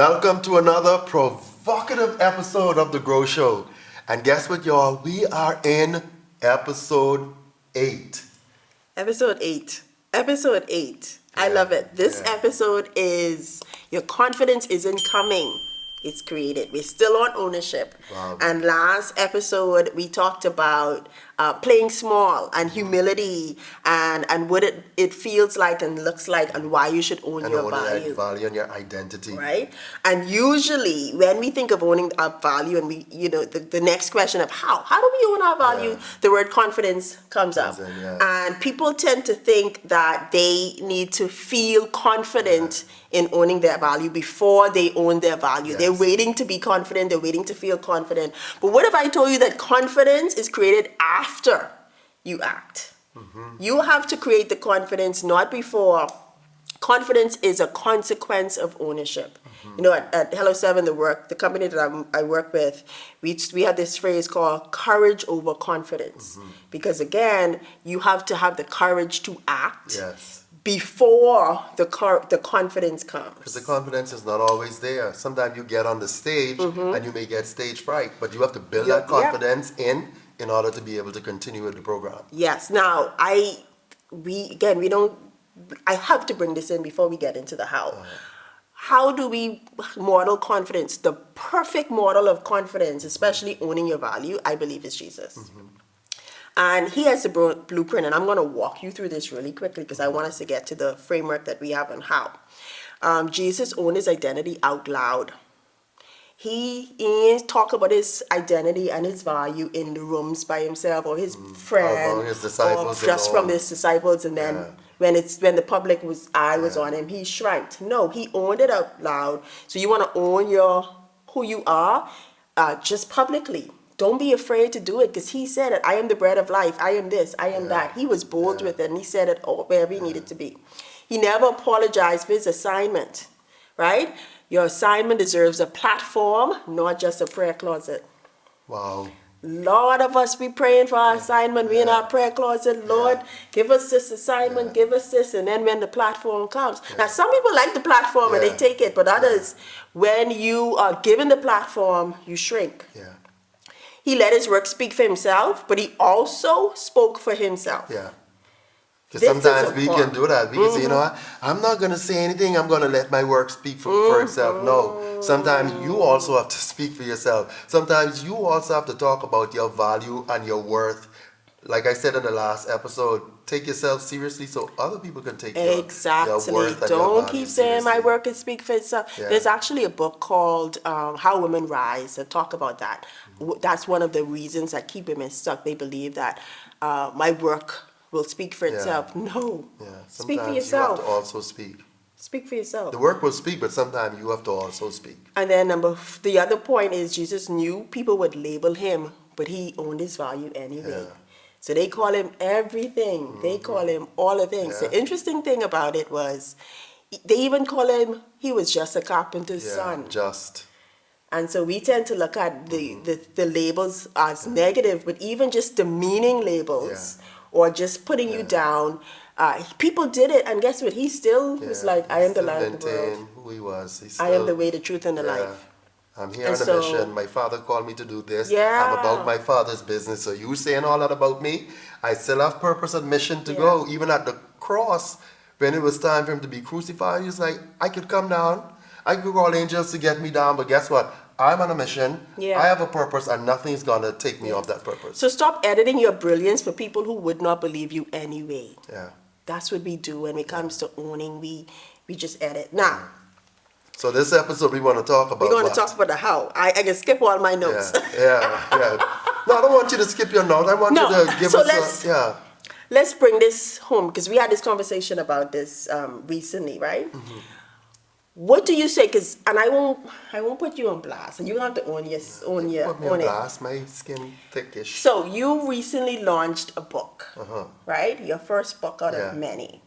Welcome to another provocative episode of The Grow Show. And guess what, y'all? We are in episode 8. Episode 8. Episode 8. I love it. This episode is Your Confidence Isn't Coming. It's created. We're still on ownership. Wow. And last episode, we talked about playing small and humility and what it feels like and looks like and why you should own And your owning that value. value and your identity. Right? And usually when we think of owning our value and we, the next question of how do we own our value, the word confidence comes up. And people tend to think that they need to feel confident in owning their value before they own their value. They're waiting to be confident, they're waiting to feel confident. But what if I told you that confidence is created after you act? You have to create the confidence, not before. Confidence is a consequence of ownership. At Hello 7, the company that I work with, we had this phrase called courage over confidence. Because again, you have to have the courage to act before the confidence comes. Because the confidence is not always there. Sometimes you get on the stage and you may get stage fright, but you have to build that confidence in order to be able to continue with the program. Yes. Now, I have to bring this in before we get into the how. How do we model confidence? The perfect model of confidence, especially owning your value, I believe is Jesus. And he has the blueprint, and I'm going to walk you through this really quickly because I want us to get to the framework that we have on how. Jesus owned his identity out loud. He talk about his identity and his value in the rooms by himself or his friend, his disciples or just from his disciples, and then when the public eye was on him, he shrank. No, he owned it out loud. So you want to own who you are, just publicly. Don't be afraid to do it because he said it. I am the bread of life. I am this. I am that. He was bold with it, and he said it wherever he needed to be. He never apologized for his assignment, right? Your assignment deserves a platform, not just a prayer closet. Wow. Lord of us, we praying for our assignment. We in our prayer closet. Lord, give us this assignment, give us this. And then when the platform comes. Now, some people like the platform and they take it. But others, when you are given the platform, you shrink. He let his work speak for himself, but he also spoke for himself. Because sometimes we can do that. We can say, you know what, I'm not going to say anything. I'm going to let my work speak for itself. No. Sometimes you also have to speak for yourself. Sometimes you also have to talk about your value and your worth. Like I said in the last episode, take yourself seriously so other people can take your worth and your Don't value keep saying seriously. my work can speak for itself. There's actually a book called How Women Rise that talk about that. That's one of the reasons that keep women stuck. They believe that my work will speak for itself. No. Speak for yourself. You have to also speak. Speak for yourself. The work will speak, but sometimes you have to also speak. And then the other point is Jesus knew people would label him, but he owned his value anyway. So they call him everything. They call him all the things. The interesting thing about it was they even call him, he was just a carpenter's son. And so we tend to look at the labels as negative, but even just demeaning labels or just putting you down, people did it, and guess what? He still was like, I am the light of the world. Who he was. I am the way, the truth, and the life. I'm here on a mission. My father called me to do this. I'm about my father's business. So you saying all that about me? I still have purpose and mission to go. Even at the cross, when it was time for him to be crucified, he was like, I could come down. I could call angels to get me down, but guess what? I'm on a mission. I have a purpose, and nothing's going to take me off that purpose. So stop editing your brilliance for people who would not believe you anyway. That's what we do when it comes to owning. We just edit. Now, so this episode we want to talk about we're going to talk about the how. I can skip all my notes. No, I don't want you to skip your notes. I want you to give us Let's bring this home because we had this conversation about this recently, right? What do you say? And I won't put you on blast. You have to own your put me on blast. My skin thickish. So you recently launched a book, right? Your first book out of many.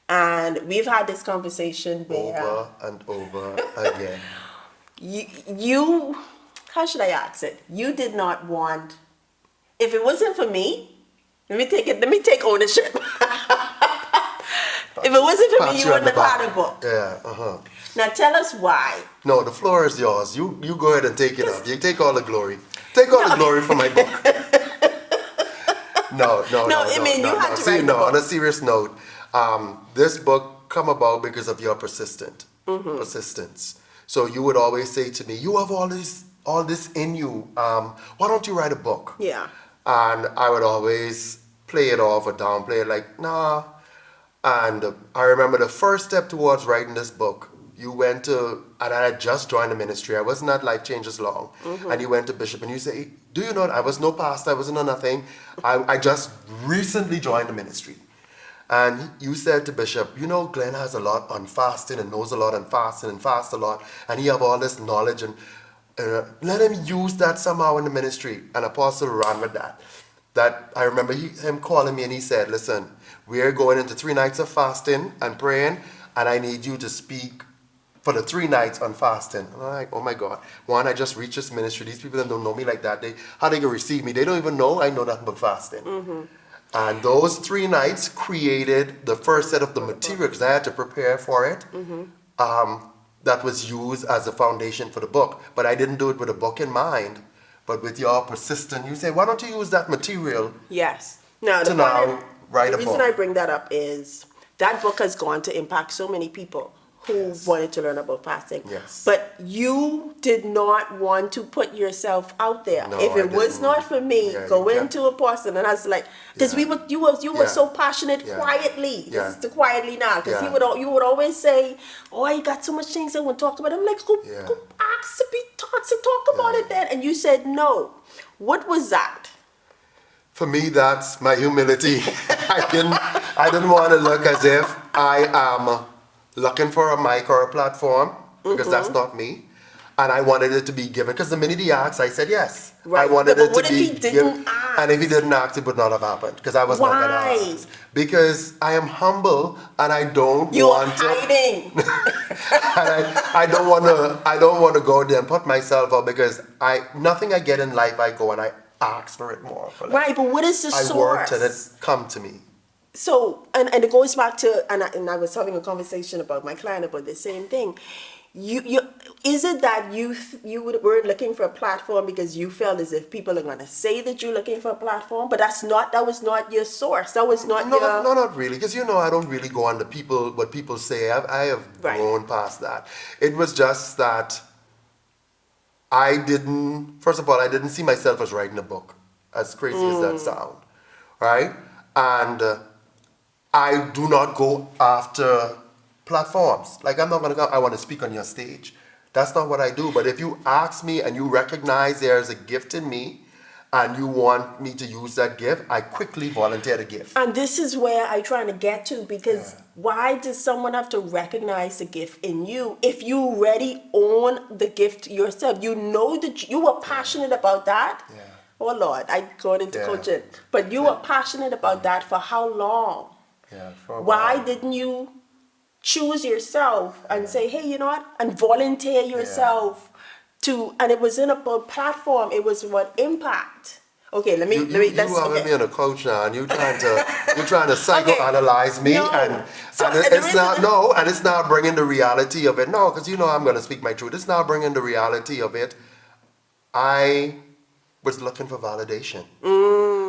And we've had this conversation over and over again. You, how should I ask it? You did not want. If it wasn't for me, let me take ownership. If it wasn't for me, Pat you you on wouldn't the have back. had a book. Yeah, Now tell us why. No, the floor is yours. You go ahead and take it up. You take all the glory. Take all the glory for my book. No, I mean, you had to write the book. On a serious note, this book come about because of your persistence. So you would always say to me, "You have all this in you. Why don't you write a book?" Yeah. And I would always play it off or downplay it, like, nah. And I remember the first step towards writing this book. You went to, and I had just joined the ministry. I wasn't at Life Changes long. And you went to Bishop and you say, "Do you know, I was no pastor, I wasn't no nothing. I just recently joined the ministry." And you said to Bishop, "You know, Glenn has a lot on fasting and knows a lot on fasting and fasts a lot. And he have all this knowledge and let him use that somehow in the ministry." And Apostle ran with that. That I remember him calling me and he said, "Listen, we're going into 3 nights of fasting and praying, and I need you to speak for the 3 nights on fasting." And I'm like, oh my God. One, I just reached this ministry. These people that don't know me like that, how they can receive me? They don't even know I know nothing but fasting. And those 3 nights created the first set of the material, because I had to prepare for it. That was used as a foundation for the book. But I didn't do it with a book in mind, but with your persistence. You say, why don't you use that material? Yes. Now, to now write a the book. reason I bring that up is that book has gone to impact so many people who wanted to learn about fasting. Yes. But you did not want to put yourself out there. No, if it I was didn't. not for me, go into Apostle, and I was like, because you were so passionate quietly. This is the quietly now, because you would always say, "Oh, I got so much things I want to talk about." I'm like, go ask to be taught to talk about it then. And you said no. What was that? For me, that's my humility. I didn't want to look as if I am looking for a mic or a platform, because that's not me. And I wanted it to be given, because the minute he asked, I said yes. Right. I wanted But it what to if be he didn't given. ask? And if he didn't ask, it would not have happened, because I was not going to ask. Because I am humble and I don't want to. You're hiding. And I don't want to go there and put myself out, because nothing I get in life I go and I ask for it more. Right, but what is the source? I worked and it's come to me. So, and it goes back to, and I was having a conversation about my client about the same thing. You is it that you were looking for a platform because you felt as if people are going to say that you're looking for a platform, but that was not your source. That was not No, not really, because I don't really go on what people say. I have grown past that. It was just that first of all, I didn't see myself as writing a book, as crazy as that sound, right? And I do not go after platforms. Like, I'm not going to go, I want to speak on your stage. That's not what I do. But if you ask me and you recognize there's a gift in me and you want me to use that gift, I quickly volunteer the gift. And this is where I'm trying to get to, because why does someone have to recognize the gift in you if you already own the gift yourself? You know that you were passionate about that. Yeah. Oh Lord, I got into coaching. But you were passionate about that for how long? Yeah, for a Why while. didn't you choose yourself and say, hey, you know what, and volunteer yourself to, and it was in a platform, it was what impact. Okay, let me let's having me on a coach now, and you're trying to psychoanalyze me, and it's not bringing the reality of it. No, because I'm going to speak my truth. It's not bringing the reality of it. I was looking for validation.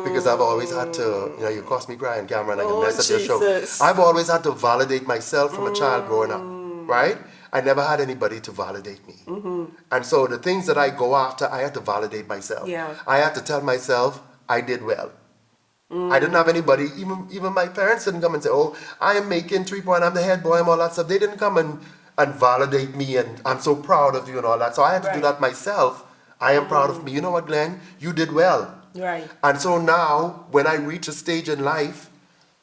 Because I've always had to, you cost me crying, Cameron, and I can mess up your show. I've always had to validate myself from a child growing up, right? I never had anybody to validate me. And so the things that I go after, I had to validate myself. Yeah. I had to tell myself I did well. I didn't have anybody, even my parents didn't come and say, oh, I am making 3 point, I'm the head boy, and all that stuff. They didn't come and validate me, and I'm so proud of you and all that. So I had to do that myself. I am proud of me. You know what, Glenn? You did well. Right. And so now, when I reach a stage in life,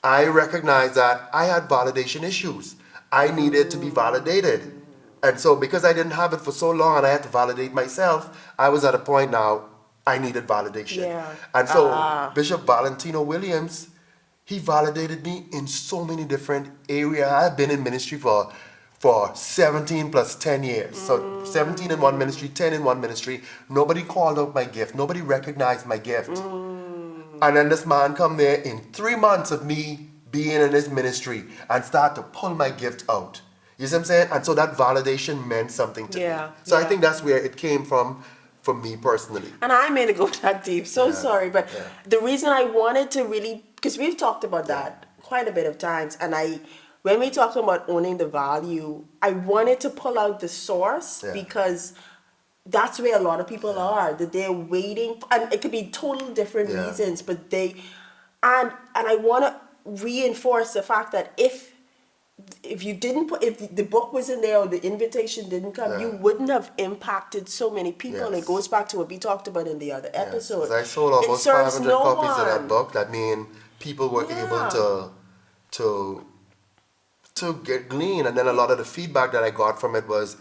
I recognize that I had validation issues. I needed to be validated. And so because I didn't have it for so long and I had to validate myself, I was at a point now, I needed validation. Yeah. And so Bishop Valentino Williams, he validated me in so many different areas. I've been in ministry for 17 plus 10 years. So 17 in one ministry, 10 in one ministry. Nobody called out my gift. Nobody recognized my gift. And then this man come there in 3 months of me being in this ministry and start to pull my gift out. You see what I'm saying? And so that validation meant something to me. So I think that's where it came from for me personally. And I made it go that deep. So sorry. But the reason I wanted to really, because we've talked about that quite a bit of times. And when we talk about owning the value, I wanted to pull out the source because that's where a lot of people are, that they're waiting. And it could be total different reasons, but and I want to reinforce the fact that if you didn't put, if the book wasn't there or the invitation didn't come, you wouldn't have impacted so many people. And it goes back to what we talked about in the other episode. I sold almost 500 copies of that book. That means people were able to get glean. And then a lot of the feedback that I got from it was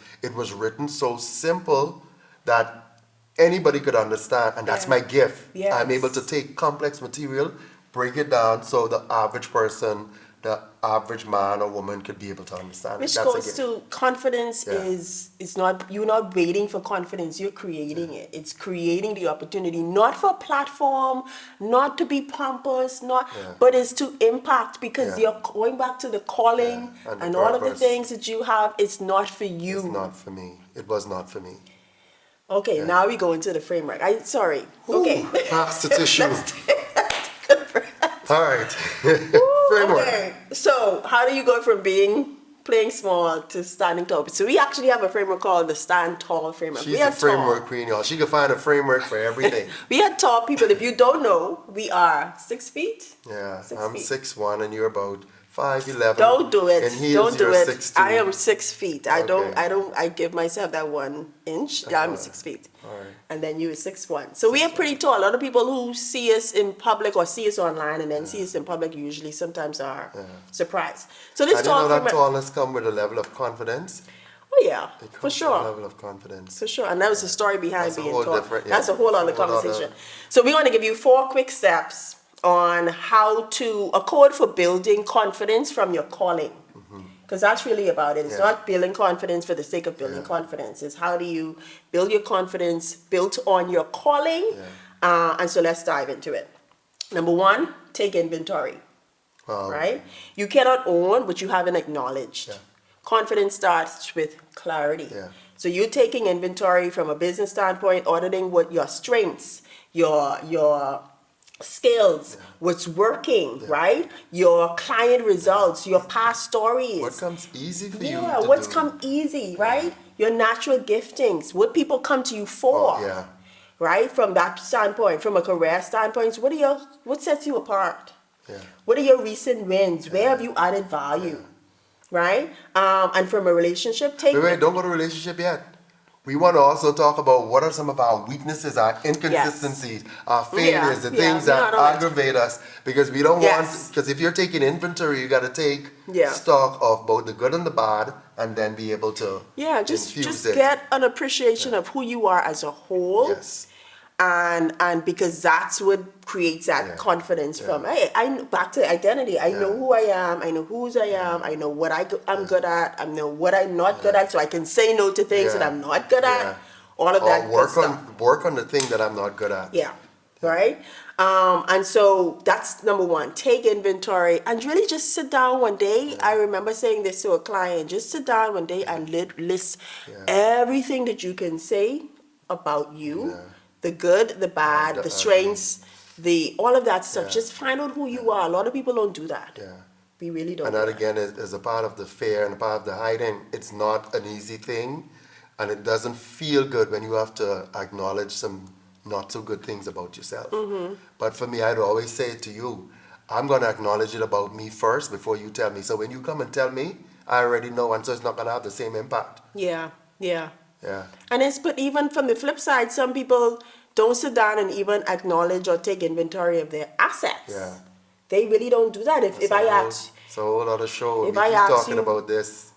written so simple that anybody could understand. And that's my gift. I'm able to take complex material, break it down so the average person, the average man or woman could be able to understand. Which goes to confidence is not, you're not waiting for confidence, you're creating it. It's creating the opportunity, not for a platform, not to be pompous, but it's to impact, because you're going back to the calling and all of the things that you have. It's not for you. It's not for me. It was not for me. Okay, now we go into the framework. Okay. Pass the tissue. All right. Framework. Okay. So how do you go from playing small to standing tall? So we actually have a framework called the Stand Tall framework. She's a framework queen, y'all. She can find a framework for everything. We had tall people. If you don't know, we are 6 feet. Yeah, I'm 6'1" and you're about 5'11". Don't do it. In heels, don't do you're it. 6'2". I am 6 feet. I give myself that 1 inch. I'm 6 feet. All right. And then you are 6'1". So we are pretty tall. A lot of people who see us in public or see us online and then see us in public usually sometimes are surprised. So this tall that tallness come with a level of confidence. Oh yeah, for sure. A level of confidence. For sure. And that was the story behind being tall. That's a a whole other conversation. So we're going to give you 4 quick steps on how to, a code for building confidence from your calling. Because that's really about it. It's not building confidence for the sake of building confidence. It's how do you build your confidence built on your calling. And so let's dive into it. Number 1, take inventory. Right? You cannot own what you haven't acknowledged. Confidence starts with clarity. So you're taking inventory from a business standpoint, auditing what your strengths, your skills, what's working, right? Your client results, your past stories. What comes easy for you? What's come easy, right? Your natural giftings, what people come to you for. Right? From that standpoint, from a career standpoint, what sets you apart? What are your recent wins? Where have you added value? Right? And from a relationship, wait, don't go to relationship yet. We want to also talk about what are some of our weaknesses, our inconsistencies, our failures, the things that aggravate us. Because we don't want, because if you're taking inventory, you got to take stock of both the good and the bad and then be able to just get an appreciation of who you are as a whole. And because that's what creates that confidence from, hey, back to identity. I know who I am. I know whose I am. I know what I'm good at. I know what I'm not good at, so I can say no to things that I'm not good at. All of that good stuff. Work on the thing that I'm not good at. Right? And so that's number 1. Take inventory and really just sit down one day. I remember saying this to a client. Just sit down one day and list everything that you can say about you. The good, the bad, the strengths, all of that stuff. Just find out who you are. A lot of people don't do that. We really don't. And that again is a part of the fear and a part of the hiding. It's not an easy thing, and it doesn't feel good when you have to acknowledge some not so good things about yourself. But for me, I'd always say to you, I'm going to acknowledge it about me first before you tell me. So when you come and tell me, I already know, and so it's not going to have the same impact. And but even from the flip side, some people don't sit down and even acknowledge or take inventory of their assets. They really don't do that. If I ask, it's a whole other show. If I keep talking about this,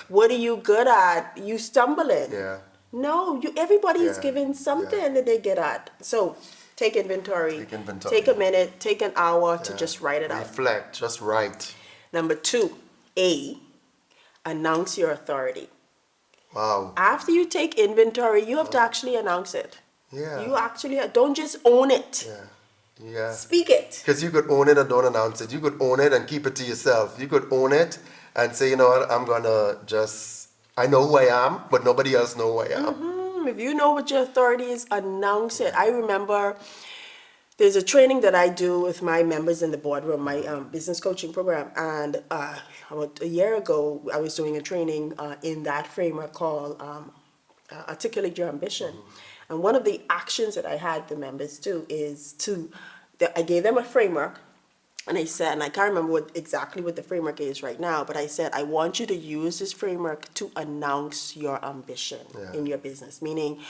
what are you good at? You stumble in. No, everybody is given something that they get at. So take inventory. Take a minute. Take an hour to just write it out. Reflect. Just write. Number 2, announce your authority. After you take inventory, you have to actually announce it. You actually don't just own it. Yeah. Speak it. Because you could own it and don't announce it. You could own it and keep it to yourself. You could own it and say, you know what, I'm gonna just, I know who I am, but nobody else know who I am. If you know what your authority is, announce it. I remember there's a training that I do with my members in the boardroom, my business coaching program, and about a year ago, I was doing a training in that framework called Articulate Your Ambition. And one of the actions that I had the members do is I gave them a framework, and I said, and I can't remember exactly what the framework is right now, but I said, I want you to use this framework to announce your ambition in your business. Meaning,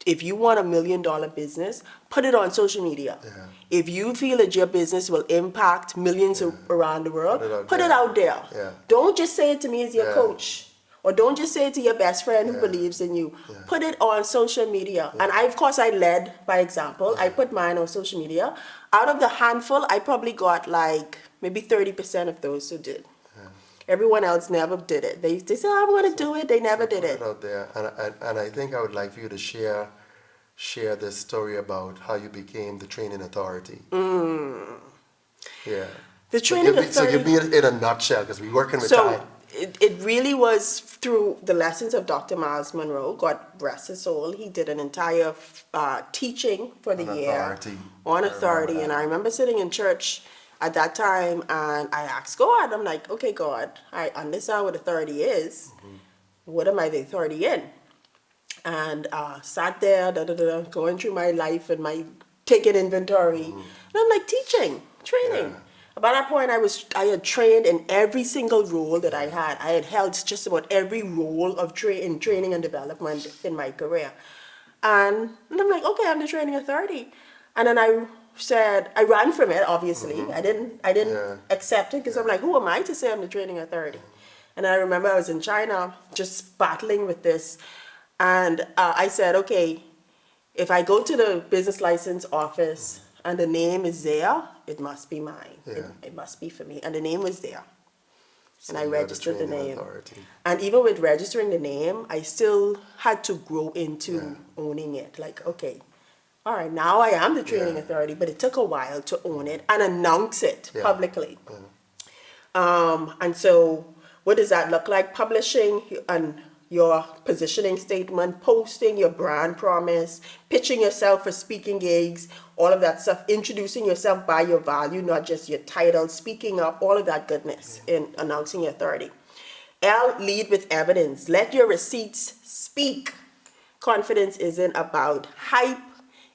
if you want $1 million business, put it on social media. Yeah. If you feel that your business will impact millions around the world, put it out there. Yeah. Don't just say it to me as your coach. Or don't just say it to your best friend who believes in you. Yeah. Put it on social media. And of course, I led by example. I put mine on social media. Out of the handful, I probably got like maybe 30% of those who did. Everyone else never did it. They said, oh, I'm going to do it. They never did it. Put it out there. And I think I would like for you to share this story about how you became the training authority. Yeah. The training authority. So give me it in a nutshell, because we're working with time. It really was through the lessons of Dr. Miles Monroe, God rest his soul. He did an entire teaching for the year on authority. And I remember sitting in church at that time, and I asked God, I'm like, okay, God, I understand what authority is. What am I the authority in? And sat there, going through my life and my taking inventory. And I'm like, teaching, training. Yeah. By that point, I had trained in every single role that I had. I had held just about every role of in training and development in my career. And I'm like, okay, I'm the training authority. And then I said, I ran from it, obviously. I didn't accept it, because I'm like, who am I to say I'm the training authority? And I remember I was in China just battling with this. And I said, okay, if I go to the business license office and the name is there, it must be mine. Yeah. It must be for me. And the name was there. So And I registered the name. Authority. And even with registering the name, I still had to grow into owning it. Like, okay, all right, now I am the training authority, but it took a while to own it and announce it publicly. And so what does that look like? Publishing and your positioning statement, posting your brand promise, pitching yourself for speaking gigs, all of that stuff, introducing yourself by your value, not just your title, speaking up, all of that goodness in announcing your authority. L, lead with evidence. Let your receipts speak. Confidence isn't about hype,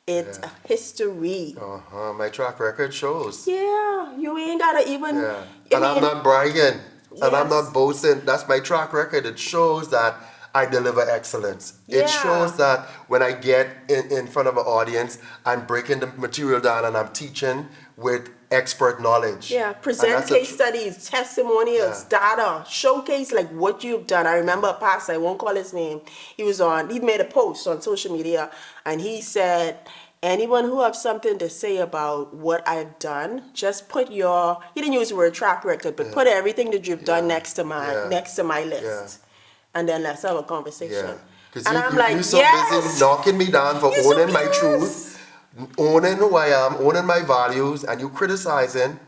it's a history. My track record shows. Yeah, you ain't gotta even. And I'm not bragging. And I'm not boasting. That's my track record. It shows that I deliver excellence. It shows that when I get in front of an audience, I'm breaking the material down and I'm teaching with expert knowledge. Yeah, present case studies, testimonials, data, showcase like what you've done. I remember a pastor, I won't call his name, he made a post on social media, and he said, anyone who have something to say about what I've done, just put he didn't use the word track record, but put everything that you've done next to my list. And then let's have a conversation. Because I'm like, you're so busy knocking me down for owning my truth, owning who I am, owning my values, and you criticizing.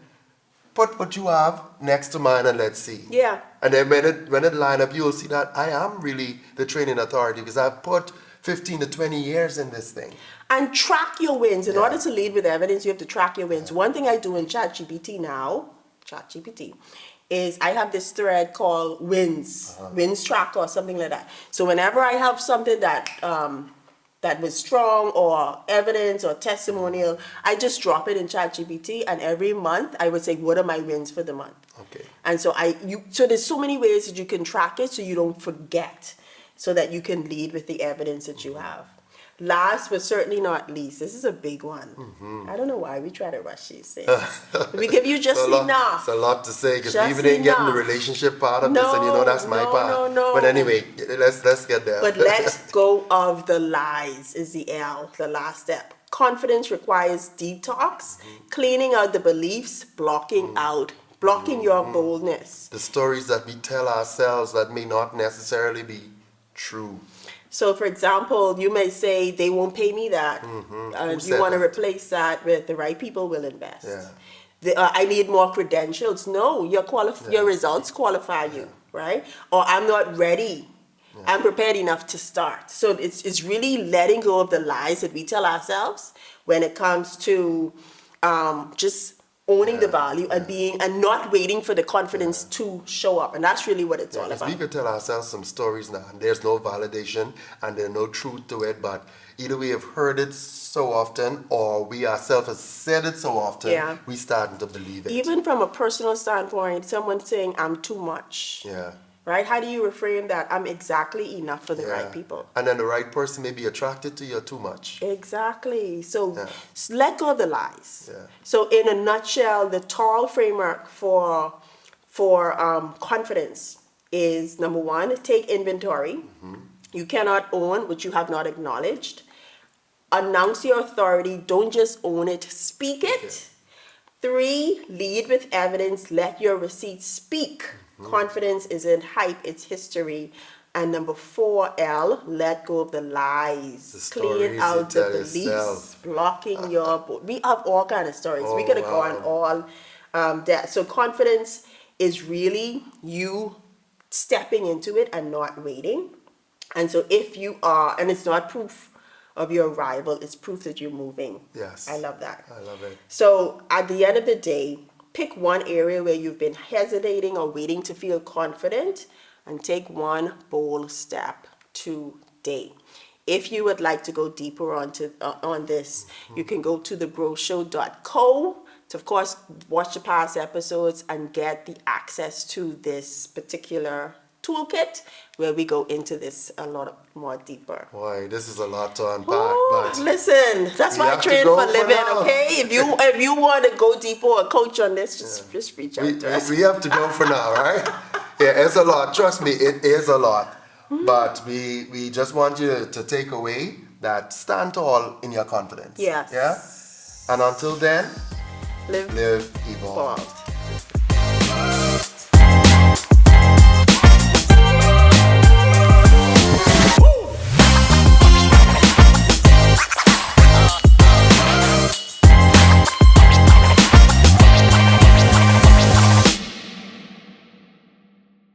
Put what you have next to mine and let's see. Yeah. And then when it line up, you'll see that I am really the training authority, because I've put 15 to 20 years in this thing. And track your wins. In order to lead with evidence, you have to track your wins. One thing I do in ChatGPT now, is I have this thread called wins, wins tracker or something like that. So whenever I have something that that was strong or evidence or testimonial, I just drop it in ChatGPT, and every month I would say, what are my wins for the month? Okay. And so so there's so many ways that you can track it so you don't forget, so that you can lead with the evidence that you have. Last but certainly not least, this is a big one. I don't know why we try to rush these things. We give you just enough. It's a lot to say, because we even didn't get in the relationship part of this, and you know that's my part. No. But anyway, let's get there. But let's go of the lies is the L, the last step. Confidence requires detox, cleaning out the beliefs, blocking your boldness. The stories that we tell ourselves that may not necessarily be true. So, for example, you may say they won't pay me that. You want to replace that with the right people will invest. I need more credentials. No, your results qualify you, right? Or I'm not ready. I'm prepared enough to start. So it's really letting go of the lies that we tell ourselves when it comes to just owning the value and not waiting for the confidence to show up. And that's really what it's all about. We could tell ourselves some stories now, and there's no validation and there's no truth to it, but either we have heard it so often or we ourselves have said it so often, we starting to believe it. Even from a personal standpoint, someone saying, I'm too much. Right? How do you reframe that? I'm exactly enough for the right people. And then the right person may be attracted to you too much. Exactly. So let go of the lies. So in a nutshell, the tall framework for confidence is, number one, take inventory. You cannot own what you have not acknowledged. Announce your authority. Don't just own it. Speak it. 3, lead with evidence. Let your receipts speak. Confidence isn't hype, it's history. And number 4, L, let go of the lies. Clean out the beliefs, blocking your... We have all kind of stories. We could have gone all that. So confidence is really you stepping into it and not waiting. And so if you are, and it's not proof of your arrival, it's proof that you're moving. Yes. I love that. I love it. So at the end of the day, pick one area where you've been hesitating or waiting to feel confident and take one bold step today. If you would like to go deeper on this, you can go to thegrowshow.co to, of course, watch the past episodes and get the access to this particular toolkit where we go into this a lot more deeper. Boy, this is a lot to unpack. But listen, that's why I train for living, okay? If you want to go deeper or coach on this, just reach out to us. We have to go for now, right? Yeah, it's a lot. Trust me, it is a lot. But we just want you to take away that stand tall in your confidence. Yes. Yeah? And until then, live evolve.